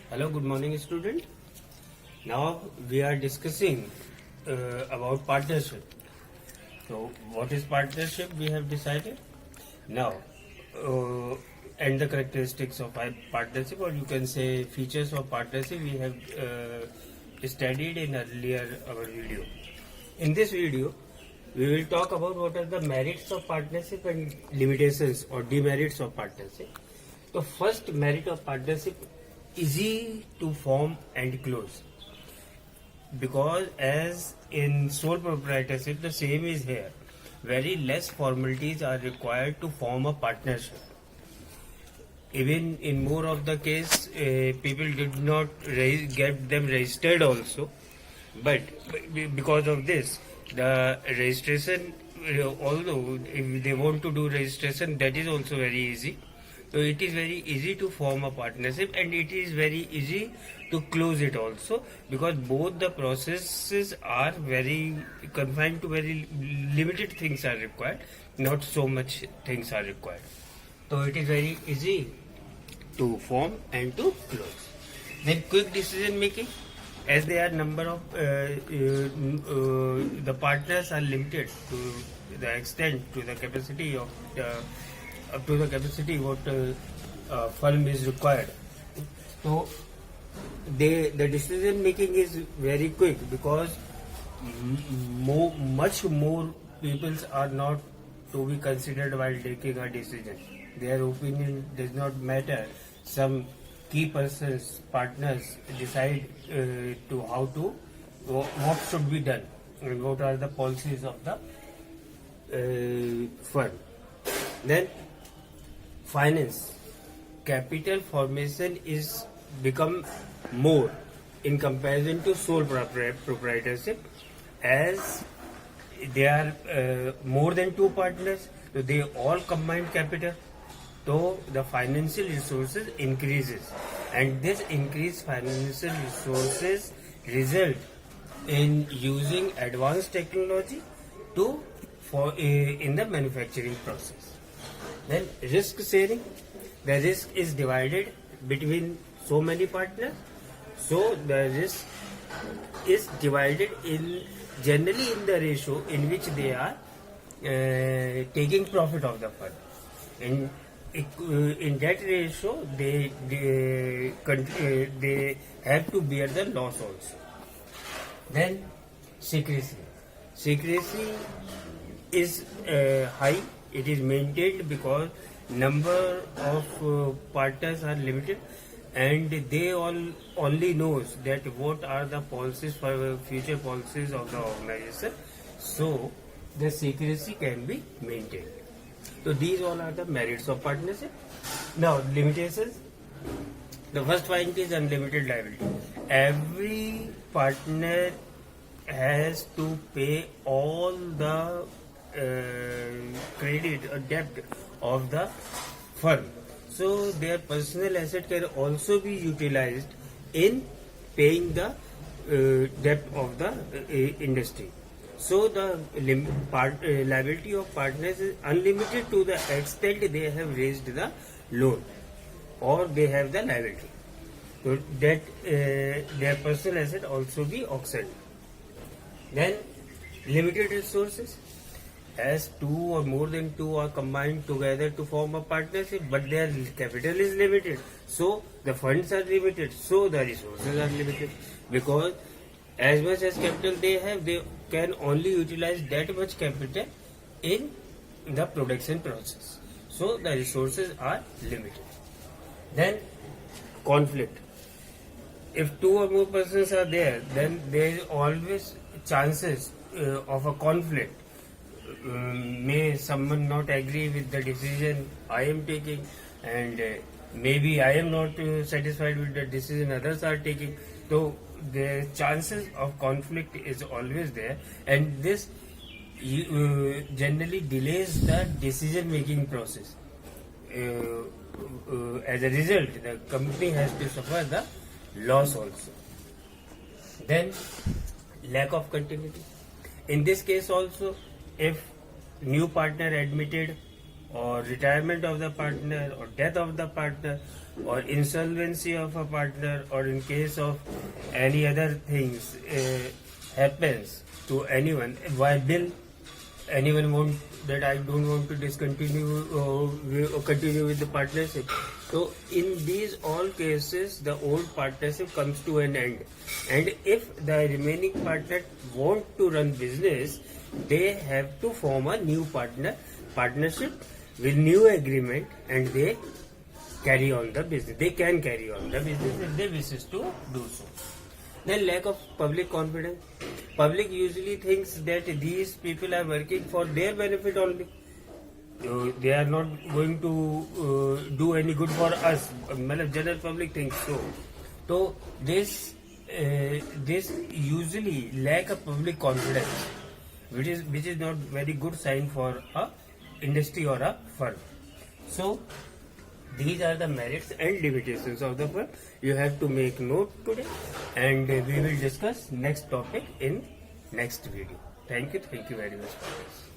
Hello, good morning, student. Now we are discussing about partnership. So, what is partnership? We have decided. Now, and the characteristics of partnership, or you can say features of partnership, we have studied in earlier our video. In this video, we will talk about what are the merits of partnership and limitations or demerits of partnership. The first merit of partnership, easy to form and close, because as in sole proprietorship the same is here. Very less formalities are required to form a partnership. Even in more of the case, people did not get them registered also, but because of this the registration, although if they want to do registration, that is also very easy. So it is very easy to form a partnership, and it is very easy to close it also, because both the processes are very confined to very limited things are required, not so much things are required. So it is very easy to form and to close. Then quick decision making, as there are number of the partners are limited to the extent, to the capacity of up to the capacity what firm is required. So the decision making is very quick, because much more peoples are not to be considered while taking a decision. Their opinion does not matter. Some key persons, partners decide to how to what should be done and what are the policies of the firm. Then finance, capital formation is become more in comparison to sole proprietorship, as there are more than two partners, so they all combine capital, so the financial resources increases, and this increased financial resources result in using advanced technology to in the manufacturing process. Then risk sharing, the risk is divided between so many partners, so the risk is divided in generally in the ratio in which they are taking profit of the firm. In that ratio, they have to bear the loss also. Then secrecy. Secrecy is high. It is maintained because number of partners are limited, and they all only knows that what are the policies for future policies of the organization. So the secrecy can be maintained. So these all are the merits of partnership. Now limitations. The first point is unlimited liability. Every partner has to pay all the credit or debt of the firm. So their personal asset can also be utilized in paying the debt of the industry. So the liability of partners is unlimited to the extent they have raised the loan or they have the liability. So that their personal asset also be auctioned. Then limited resources, as two or more than two are combined together to form a partnership, but their capital is limited, so the funds are limited, so the resources are limited, because as much as capital they have, they can only utilize that much capital in the production process, so the resources are limited. Then conflict. If two or more persons are there, then there is always chances of a conflict. May someone not agree with the decision I am taking, and maybe I am not satisfied with the decision others are taking. So the chances of conflict is always there, and this generally delays the decision making process. As a result, the company has to suffer the loss also. Then lack of continuity. In this case also, if new partner admitted or retirement of the partner, or death of the partner, or insolvency of a partner, or in case of any other things happens to anyone, why bill? Anyone want that I don't want to discontinue or continue with the partnership. So in these all cases, the old partnership comes to an end, and if the remaining partner want to run business, they have to form a new partnership with new agreement, and they carry on the business. They can carry on the business if they wishes to do so. Then lack of public confidence. Public usually thinks that these people are working for their benefit only. They are not going to do any good for us. General public thinks so. So this usually lack of public confidence, which is not very good sign for a industry or a firm. So these are the merits and limitations of the firm. You have to make note today, and we will discuss next topic in next video. Thank you very much for this.